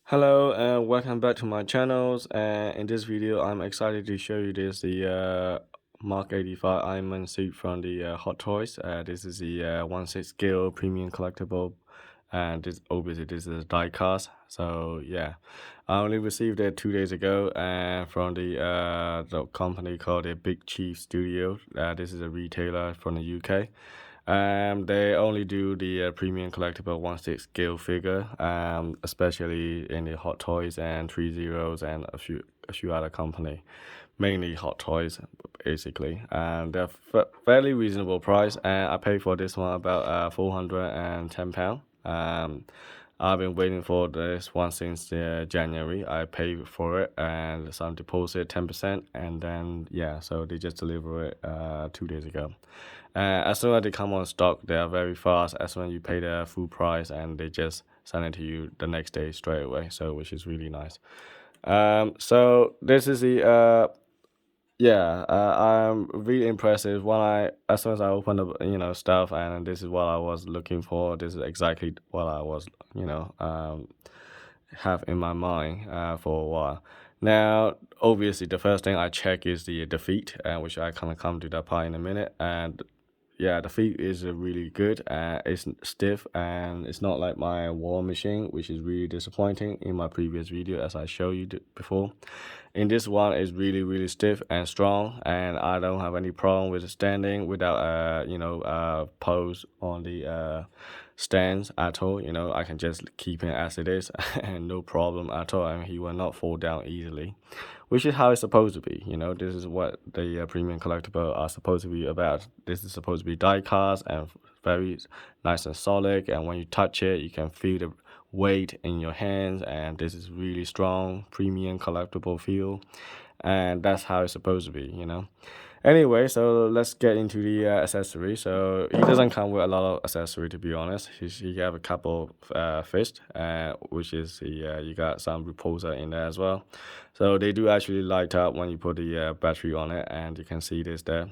Hello and welcome back to my channels. And in this video, I'm excited to show you the Mark 85 Ironman suit from the Hot Toys. This is the 1/6 scale premium collectible, and this obviously this is a die cast. So yeah, I only received it 2 days ago, and from the company called the Big Chief Studio. This is a retailer from the UK. They only do the premium collectible 1/6 scale figure, especially in the Hot Toys and 3 Zeros and a few other company, mainly Hot Toys, basically. And they're fairly reasonable price, and I paid for this one about £410. I've been waiting for this one since January. I paid for it and some deposit 10%, and then yeah, so they just deliver it 2 days ago. As soon as they come on stock, they are very fast. As soon as you pay the full price, and they just send it to you the next day straight away. So which is really nice. So this is the I'm really impressive when as soon as I opened up, stuff, and this is what I was looking for. This is exactly what I was, have in my mind for a while. Now, obviously, the first thing I check is the feet, which I kind of come to that part in a minute. And yeah, the feet is really good. It's stiff, and it's not like my wall machine, which is really disappointing in my previous video, as I showed you before. In this one, it's really stiff and strong, and I don't have any problem with standing without pose on the stands at all. I can just keep it as it is and no problem at all. I mean, he will not fall down easily, which is how it's supposed to be. This is what the premium collectible are supposed to be about. This is supposed to be die cast and very nice and solid, and when you touch it, you can feel the weight in your hands, and this is really strong premium collectible feel, and that's how it's supposed to be. Anyway, so let's get into the accessory. So he doesn't come with a lot of accessory, to be honest. He have a couple fists, which is you got some repulsor in there as well. So they do actually light up when you put the battery on it, and you can see this there.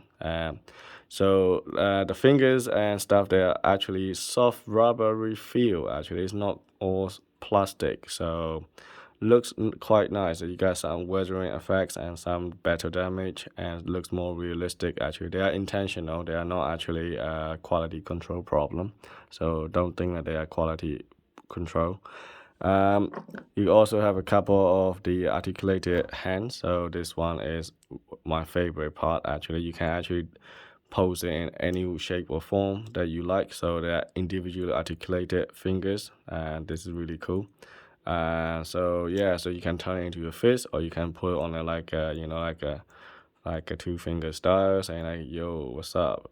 So the fingers and stuff, they're actually soft rubbery feel. Actually, it's not all plastic. So looks quite nice. You got some weathering effects and some battle damage, and looks more realistic. Actually, they are intentional. They are not actually quality control problem. So don't think that they are quality control. You also have a couple of the articulated hands. So this one is my favorite part. Actually, you can actually pose it in any shape or form that you like. So they're individually articulated fingers, and this is really cool. So yeah, so you can turn it into a fist, or you can put it on it like like a two-finger style, saying like, yo, what's up,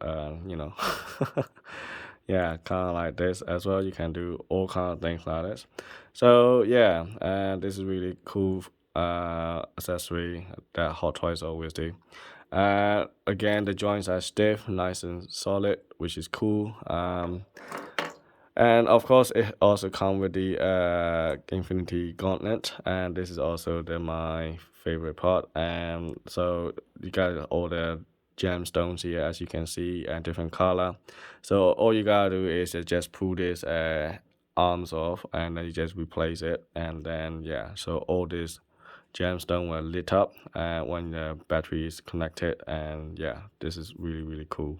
yeah, kind of like this as well. You can do all kind of things like this. So yeah, and this is really cool accessory that Hot Toys always do. Again, the joints are stiff, nice and solid, which is cool. And of course, it also comes with the Infinity Gauntlet, and this is also my favorite part. And so you got all the gemstones here, as you can see, and different color. So all you gotta do is just pull this arms off, and then you just replace it, and then yeah, so all these gemstone were lit up when the battery is connected, and yeah, this is really cool.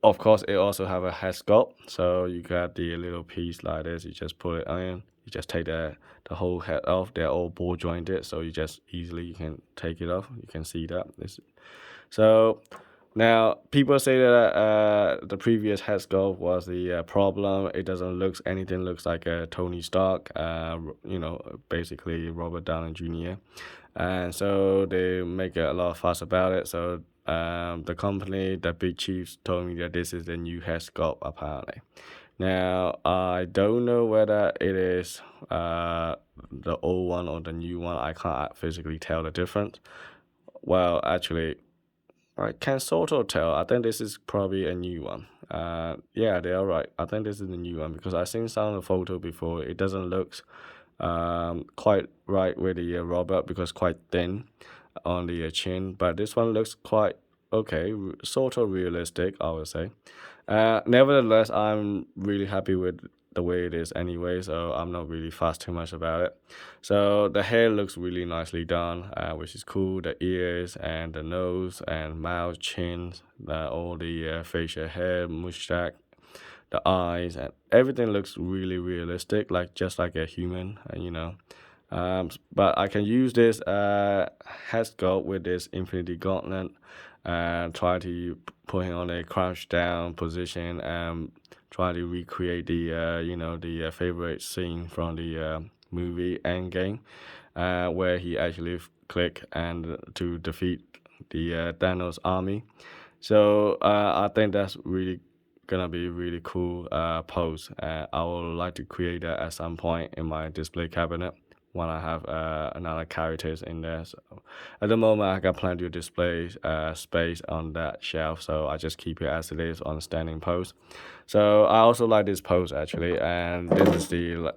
Of course, it also have a head sculpt, so you got the little piece like this. You just put it in. You just take the whole head off. They're all ball jointed, so you can take it off. You can see that. So now people say that the previous head sculpt was the problem. It doesn't looks like a Tony Stark. Basically Robert Downey Jr. And so they make a lot of fuss about it. So the company, the Big Chiefs, told me that this is the new head sculpt apparently. Now I don't know whether it is the old one or the new one. I can't physically tell the difference. Well, actually, I can sort of tell. I think this is probably a new one. Yeah, they are right. I think this is the new one, because I've seen some of the photo before. It doesn't look quite right with the Robert, because quite thin on the chin, but this one looks quite okay, sort of realistic, I would say. Nevertheless, I'm really happy with the way it is anyway, so I'm not really fussed too much about it. So the hair looks really nicely done, which is cool. The ears and the nose and mouth, chin, all the facial hair, mustache, the eyes, and everything looks really realistic, like just like a human, but I can use this head sculpt with this Infinity Gauntlet and try to put him on a crouch down position and try to recreate the favorite scene from the movie Endgame, where he actually click and to defeat the Thanos army. So I think that's really gonna be really cool pose. I would like to create that at some point in my display cabinet when I have another characters in there. So at the moment, I got plenty of display space on that shelf, so I just keep it as it is on standing pose. So I also like this pose actually, and this is the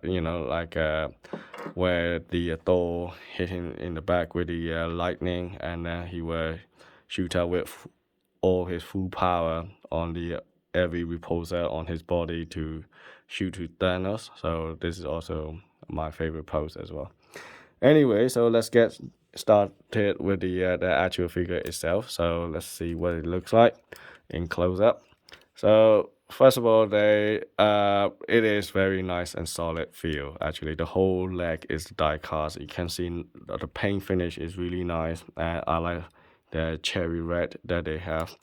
where the Thor hit him in the back with the lightning, and then he will shoot out with all his full power on the every repulsor on his body to shoot to Thanos. So this is also my favorite pose as well. Anyway, so let's get started with the actual figure itself. So let's see what it looks like in close up. So first of all, it is very nice and solid feel. Actually, the whole leg is die cast. You can see the paint finish is really nice, and I like the cherry red that they have.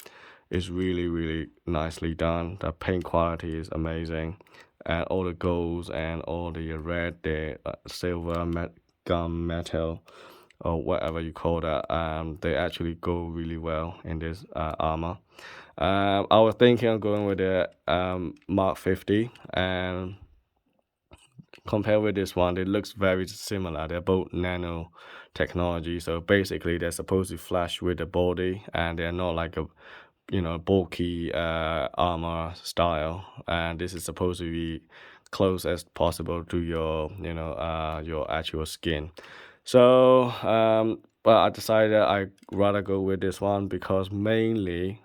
It's really nicely done. The paint quality is amazing, and all the golds and all the red, the silver, gun metal, or whatever you call that, they actually go really well in this armor. I was thinking of going with the Mark 50, and compared with this one, it looks very similar. They're both nano technology, so basically they're supposed to flash with the body, and they're not like a bulky armor style, and this is supposed to be close as possible to your actual skin. So but I decided I'd rather go with this one because mainly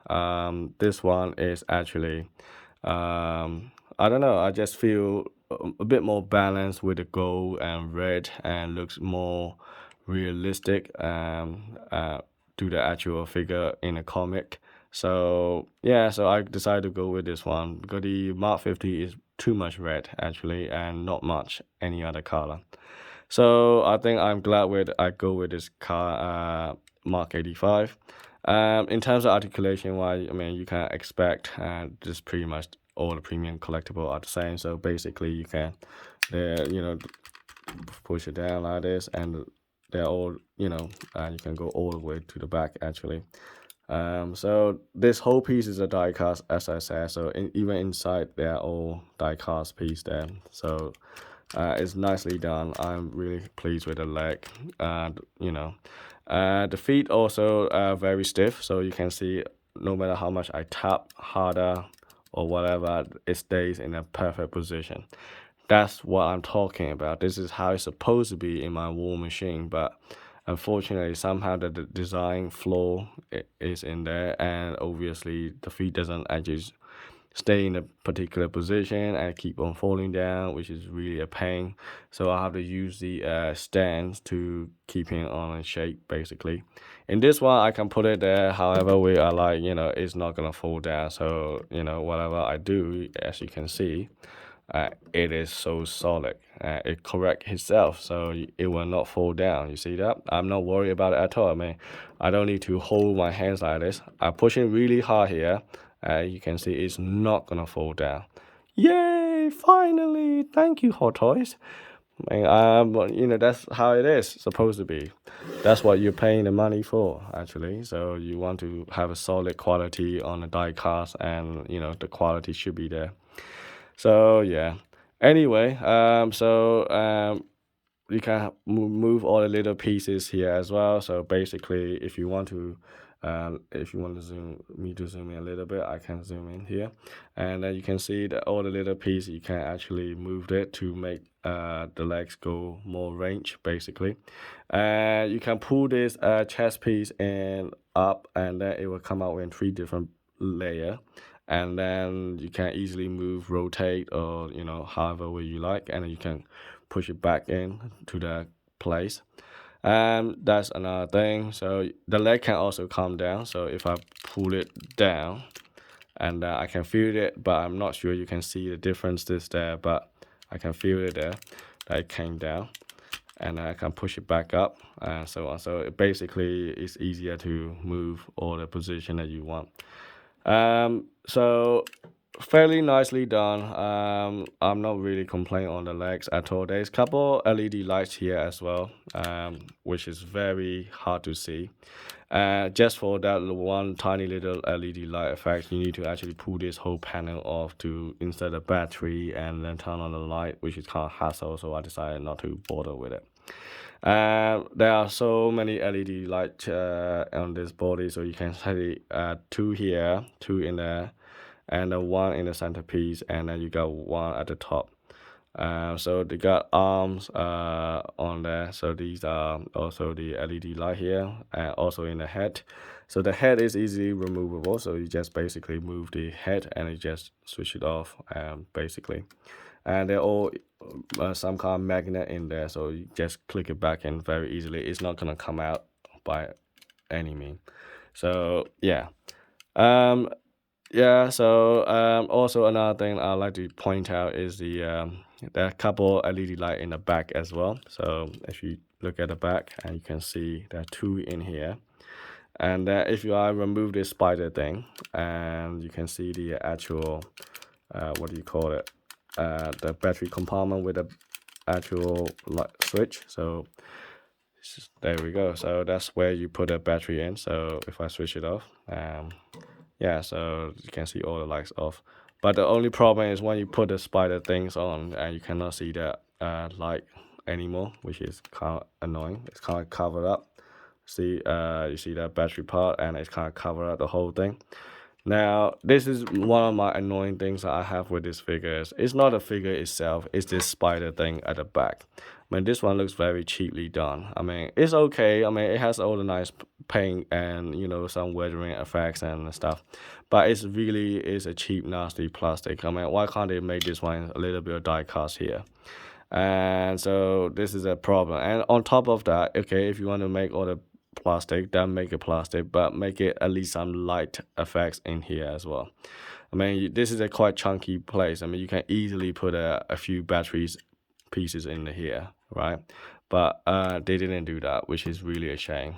this one is actually I don't know, I just feel a bit more balanced with the gold and red and looks more realistic to the actual figure in a comic. So yeah, so I decided to go with this one because the Mark 50 is too much red actually and not much any other color. So I think I'm glad I go with this car Mark 85. In terms of articulation wise, I mean you can expect just pretty much all the premium collectible are the same. So basically you can push it down like this, and they're all you can go all the way to the back actually. So this whole piece is a die cast, as I said. So even inside, they're all die cast piece there. So it's nicely done. I'm really pleased with the leg. The feet also very stiff. So you can see no matter how much I tap harder or whatever, it stays in a perfect position. That's what I'm talking about. This is how it's supposed to be in my war machine, but unfortunately, somehow the design flaw is in there, and obviously the feet doesn't actually stay in a particular position and keep on falling down, which is really a pain. So I have to use the stands to keep it on a shape, basically. In this one, I can put it there however way I like, it's not gonna fall down. So, whatever I do, as you can see, it is so solid. It corrects itself, so it will not fall down. You see that? I'm not worried about it at all. I mean, I don't need to hold my hands like this. I'm pushing really hard here. You can see it's not gonna fall down. Yay! Finally, thank you, Hot Toys. That's how it is supposed to be. That's what you're paying the money for, actually. So you want to have a solid quality on the die cast, and the quality should be there. So yeah. Anyway, you can move all the little pieces here as well. So basically, if you want to zoom in a little bit, I can zoom in here, and then you can see that all the little pieces you can actually move it to make the legs go more range, basically. And you can pull this chest piece and up, and then it will come out in 3 different layer. and then you can easily move, rotate, or however way you like, and then you can push it back in to the place. And that's another thing. So the leg can also come down. So if I pull it down, and I can feel it, but I'm not sure you can see the differences there, but I can feel it there that it came down, and I can push it back up and so on. So basically it's easier to move all the position that you want. So fairly nicely done. I'm not really complaining on the legs at all. There's a couple LED lights here as well, which is very hard to see. Just for that one tiny little LED light effect, you need to actually pull this whole panel off to insert a battery and then turn on the light, which is kind of hassle, so I decided not to bother with it. There are so many LED lights on this body, so you can see 2 here, 2 in there, and 1 in the centerpiece, and then you got 1 at the top. So they got arms on there, so these are also the LED light here, and also in the head. So the head is easily removable, so you just basically move the head and you just switch it off, basically. And they're all some kind of magnet in there, so you just click it back in very easily. It's not gonna come out by any means. So yeah. So also another thing I'd like to point out is there are a couple LED light in the back as well. So if you look at the back, and you can see there are 2 in here. And if I remove this spider thing, and you can see the actual what do you call it, the battery compartment with the actual light switch. So there we go. So that's where you put the battery in. So if I switch it off, yeah, so you can see all the lights off. But the only problem is when you put the spider things on, and you cannot see that light anymore, which is kind of annoying. It's kind of covered up. See, you see that battery part, and it's kind of covered up the whole thing. Now, this is one of my annoying things that I have with this figure. It's not the figure itself, it's this spider thing at the back. I mean, this one looks very cheaply done. I mean, it's okay. I mean, it has all the nice paint and, some weathering effects and stuff. But it's really is a cheap, nasty plastic. I mean, why can't they make this one a little bit of die cast here? And so this is a problem. And on top of that, okay, if you want to make all the plastic, then make it plastic, but make it at least some light effects in here as well. I mean, this is a quite chunky place. I mean, you can easily put a few batteries pieces in here, right? But they didn't do that, which is really a shame.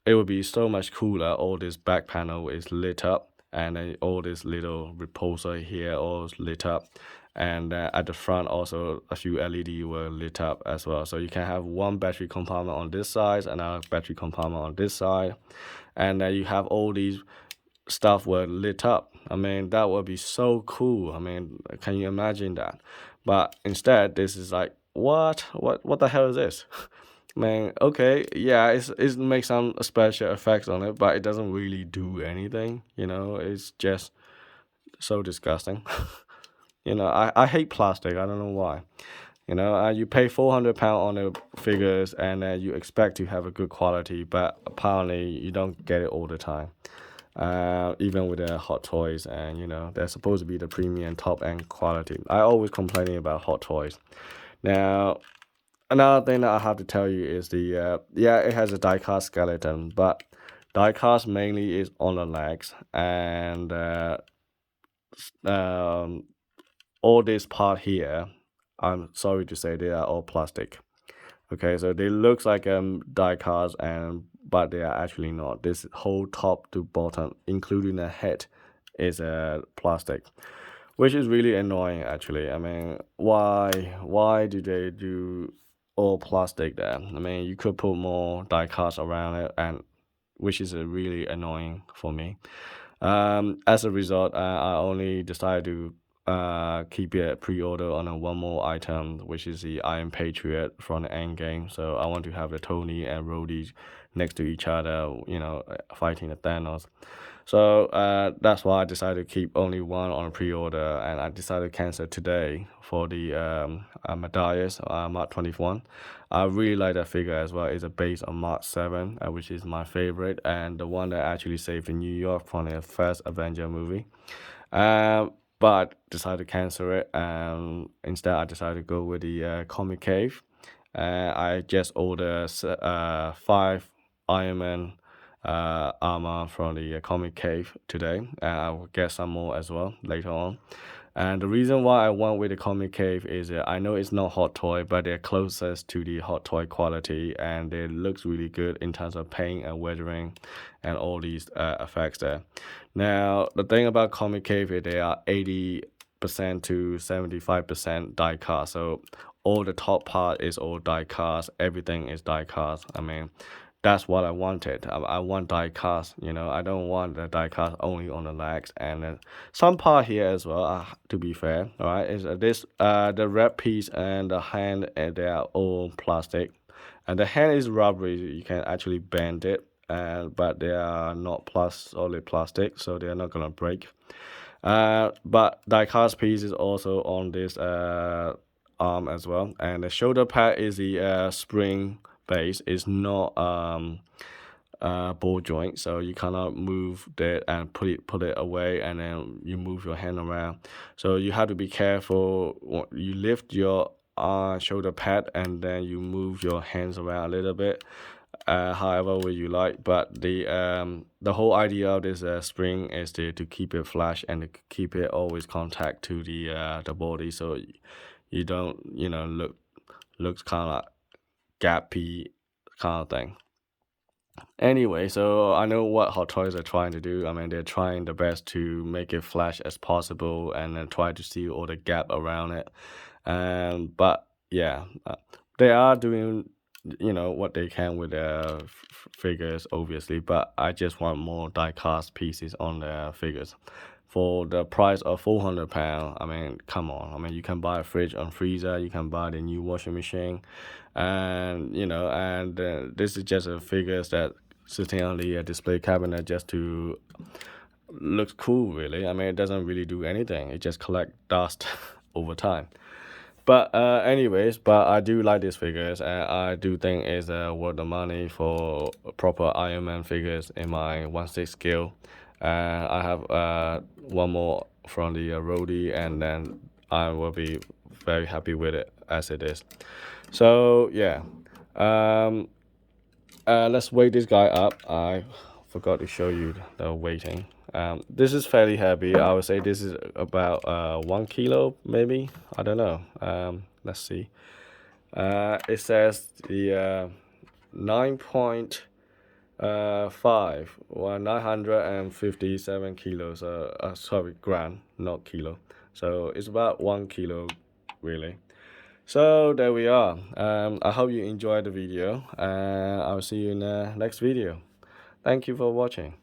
It would be so much cooler. All this back panel is lit up, and then all this little repulsor here all is lit up, and at the front also a few LED were lit up as well. So you can have one battery compartment on this side, another battery compartment on this side, and then you have all these stuff were lit up. I mean, that would be so cool. I mean, can you imagine that? But instead, this is like, what the hell is this? I mean, okay, yeah, it makes some special effects on it, but it doesn't really do anything. It's just so disgusting. I hate plastic. I don't know why. You pay £400 on the figures, and you expect to have a good quality, but apparently you don't get it all the time. Even with the Hot Toys, and they're supposed to be the premium top end quality. I always complaining about Hot Toys. Now, another thing that I have to tell you is it has a diecast skeleton, but diecast mainly is on the legs, and all this part here, I'm sorry to say, they are all plastic. Okay, so they looks like diecast, but they are actually not. This whole top to bottom, including the head, is plastic, which is really annoying actually. I mean, why do they do all plastic there? I mean, you could put more diecast around it, and which is really annoying for me. As a result, I only decided to keep it pre-order on one more item, which is the Iron Patriot from the Endgame. So I want to have the Tony and Rhodey next to each other, fighting the Thanos. So that's why I decided to keep only one on pre-order, and I decided to cancel today for the Medallas Mark 21. I really like that figure as well. It's a base on Mark 7, which is my favorite, and the one that actually saved in New York from the first Avenger movie. But decided to cancel it. Instead, I decided to go with the Comic Cave. I just ordered 5 Iron Man armor from the Comic Cave today, and I will get some more as well later on. And the reason why I went with the Comic Cave is I know it's not hot toy, but they're closest to the hot toy quality, and it looks really good in terms of paint and weathering and all these effects there. Now, the thing about Comic Cave is they are 80% to 75% die cast, so all the top part is all die cast, everything is die cast. I mean, that's what I wanted. I want die cast, you know. I don't want the die cast only on the legs and some part here as well. To be fair, all right, is this the red piece and the hand, and they are all plastic, and the hand is rubbery. You can actually bend it, but they are not solid plastic, so they are not gonna break. But die cast piece is also on this arm as well, and the shoulder pad is the spring base. Is not ball joint, so you cannot move that and put it away, and then you move your hand around. So you have to be careful. You lift your shoulder pad and then you move your hands around a little bit, however way you like. But the whole idea of this spring is to keep it flush and to keep it always contact to the body, so you don't, you know, looks kind of like gappy kind of thing. Anyway, so I know what Hot Toys are trying to do. I mean, they're trying the best to make it flash as possible and then try to see all the gap around it. But yeah, they are doing, you know, what they can with their figures, obviously. But I just want more die-cast pieces on their figures. For the price of £400, I mean, come on. I mean, you can buy a fridge on freezer, you can buy the new washing machine, and you know, and this is just a figures that sitting on the display cabinet just to looks cool, really. I mean, it doesn't really do anything. It just collect dust over time. But anyways, but I do like these figures, and I do think it's worth the money for proper Iron Man figures in my 1/6 scale. I have one more from the Rhodey, and then I will be very happy with it as it is. So yeah, let's weigh this guy up. I forgot to show you the weighting. This is fairly heavy. I would say this is about 1 kilo, maybe. I don't know. Let's see. It says the 9.5 or 957 kilos. Sorry, gram, not kilo. So it's about 1 kilo, really. So there we are. I hope you enjoyed the video, and I'll see you in the next video. Thank you for watching.